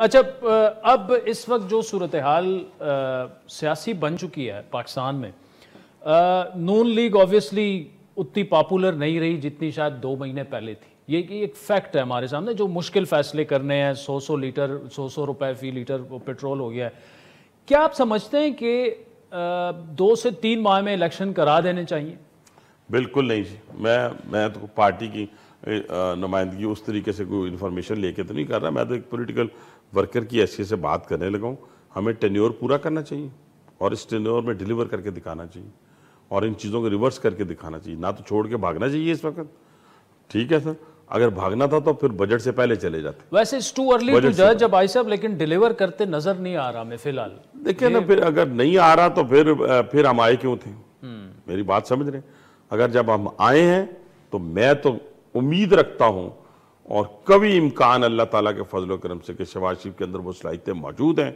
अच्छा, अब इस वक्त जो सूरत हाल सियासी बन चुकी है पाकिस्तान में, नून लीग ऑब्वियसली उतनी पॉपुलर नहीं रही जितनी शायद 2 महीने पहले थी। ये एक फैक्ट है हमारे सामने। जो मुश्किल फैसले करने हैं, 100 रुपए फी लीटर पेट्रोल हो गया है। क्या आप समझते हैं कि 2 से 3 माह में इलेक्शन करा देने चाहिए? बिल्कुल नहीं जी। मैं तो पार्टी की नुमाइंदगी उस तरीके से कोई इन्फॉर्मेशन लेके तो नहीं कर रहा। मैं तो एक पॉलिटिकल वर्कर की हैसियत से बात करने लगा हूँ। हमें टेन्योर पूरा करना चाहिए और इस टेन्योर में डिलीवर करके दिखाना चाहिए और इन चीज़ों को रिवर्स करके दिखाना चाहिए, ना तो छोड़ के भागना चाहिए इस वक्त। ठीक है सर, अगर भागना था तो फिर बजट से पहले चले जाते। वैसे इट्स टू अर्ली टू जज जब भाई साहब, लेकिन डिलीवर करते नजर नहीं आ रहा हमें फिलहाल। देखिए ना, फिर अगर नहीं आ रहा तो फिर हम आए क्यों थे? मेरी बात समझ रहे हैं? अगर जब हम आए हैं तो मैं तो उम्मीद रखता हूं और कभी इम्कान अल्लाह ताला के फजल करम से कि शहबाज शरीफ के अंदर वो सलाहियतें मौजूद हैं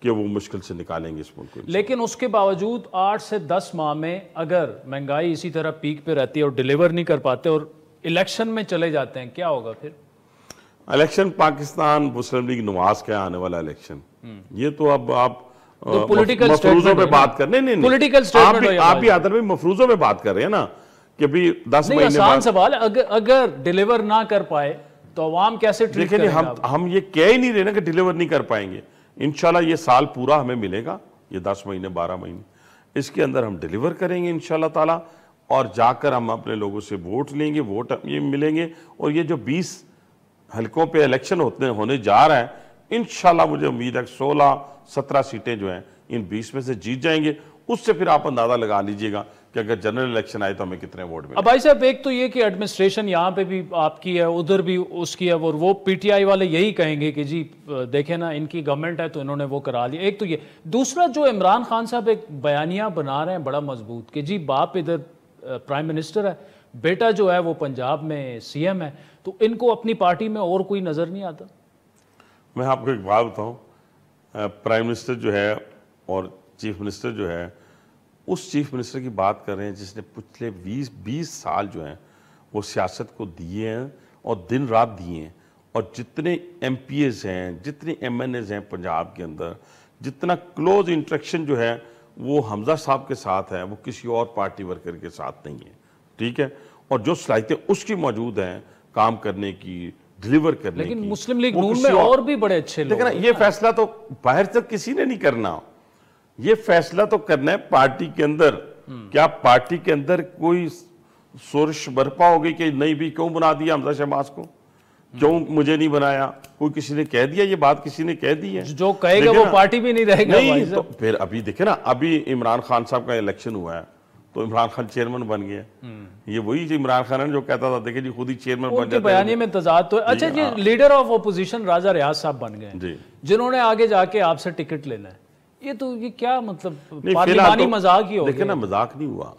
कि वो मुश्किल से निकालेंगे इस मुल्क को। लेकिन उसके बावजूद 8 से 10 माह में अगर महंगाई इसी तरह पीक पे रहती है और डिलीवर नहीं कर पाते और इलेक्शन में चले जाते हैं, क्या होगा फिर? इलेक्शन पाकिस्तान मुस्लिम लीग नवाज का आने वाला इलेक्शन, ये तो अब आप तो पॉलिटिकल मफरूजों पे बात करने नहीं, पॉलिटिकल आप भी आदर में मफरूजों पे बात कर रहे हैं ना कि भी 10 महीने आसान सवाल है। अगर डिलीवर ना कर पाए तो अवाम कैसे ट्रीट करेगा? हम ये कह ही नहीं रहे ना कि डिलीवर नहीं कर पाएंगे। इंशाल्लाह ये साल पूरा हमें मिलेगा, ये 10 महीने 12 महीने, इसके अंदर हम डिलीवर करेंगे इंशाल्लाह ताला और जाकर हम अपने लोगों से वोट लेंगे, वोट ये मिलेंगे। और ये जो 20 हलकों पे इलेक्शन होने जा रहा है, इंशाल्लाह मुझे उम्मीद है 16-17 सीटें जो हैं इन 20 में से जीत जाएंगे। उससे फिर आप अंदाजा लगा लीजिएगा कि अगर जनरल इलेक्शन आए तो हमें कितने वोट मिले। अब भाई साहब, एक तो ये कि एडमिनिस्ट्रेशन यहाँ पे भी आपकी है, उधर भी उसकी है, और वो पीटीआई वाले यही कहेंगे कि जी देखें ना, इनकी गवर्नमेंट है तो इन्होंने वो करा लिया। एक तो ये, दूसरा जो इमरान खान साहब एक बयानिया बना रहे हैं बड़ा मजबूत कि जी बाप इधर प्राइम मिनिस्टर है, बेटा जो है वो पंजाब में सीएम है, तो इनको अपनी पार्टी में और कोई नजर नहीं आता। मैं आपको एक बात बताऊं, प्राइम मिनिस्टर जो है और चीफ मिनिस्टर जो है, उस चीफ मिनिस्टर की बात कर रहे हैं जिसने पिछले 20 साल जो हैं वो सियासत को दिए हैं और दिन रात दिए हैं। और जितने एमपीएस हैं, जितने एमएनएस हैं पंजाब के अंदर, जितना क्लोज इंटरेक्शन जो है वो हमजा साहब के साथ है, वो किसी और पार्टी वर्कर के साथ नहीं है। ठीक है, और जो सलाहियतें उसकी मौजूद हैं काम करने की, डिलीवर करने की, लेकिन मुस्लिम लीग नून में और भी बड़े अच्छे लोग हैं। ये फैसला तो बाहर से किसी ने नहीं करना, ये फैसला तो करना है पार्टी के अंदर। क्या पार्टी के अंदर कोई सोर्स बर्पा हो गई कि नहीं भी क्यों बना दिया हमजा शहबाज को, क्यों मुझे नहीं बनाया? कोई किसी ने कह दिया? ये बात किसी ने कह दी है? जो कहेगा वो पार्टी भी नहीं रहेगा। नहीं तो फिर अभी देखे ना, अभी इमरान खान साहब का इलेक्शन हुआ है तो इमरान खान चेयरमैन बन गया। ये वही इमरान खान है जो कहता था देखिए जी खुद ही चेयरमैन बन जाता। बयानी में तजाद तो। अच्छा, ये लीडर ऑफ ओपोजिशन राजा रियाज साहब बन गए, जिन्होंने आगे जाके आपसे टिकट लेना है। ये तो ये क्या मतलब पार्लिमानी मजाक ही हो गया? देखिए ना, मजाक नहीं हुआ।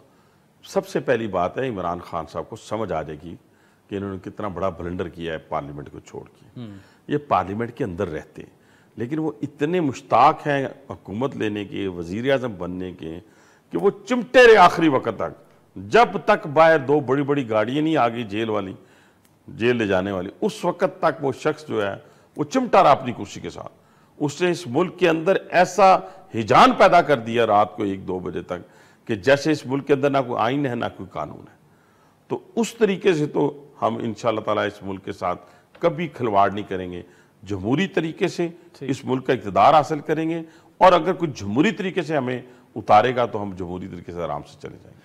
सबसे पहली बात है इमरान खान साहब को समझ आ जाएगी कि इन्होंने कितना बड़ा ब्लंडर किया है पार्लियामेंट को छोड़ के। ये पार्लियामेंट के अंदर रहते हैं, लेकिन वो इतने मुश्ताक हैं हुकूमत लेने के, वजीर आज़म बनने के, कि वो चिमटे रहे आखिरी वक्त तक, जब तक बाहर 2 बड़ी बड़ी गाड़ियां नहीं आ गई जेल ले जाने वाली, उस वक्त तक वो शख्स जो है वो चिमटा रहा अपनी कुर्सी के साथ। उसने इस मुल्क के अंदर ऐसा हिजान पैदा कर दिया रात को 1-2 बजे तक कि जैसे इस मुल्क के अंदर ना कोई आइन है ना कोई कानून है। तो उस तरीके से तो हम इंशाअल्लाह ताला इस मुल्क के साथ कभी खिलवाड़ नहीं करेंगे। जमहूरी तरीके से इस मुल्क का इक़्तिदार हासिल करेंगे और अगर कोई जमहूरी तरीके से हमें उतारेगा तो हम जमहूरी तरीके से आराम से चले जाएंगे।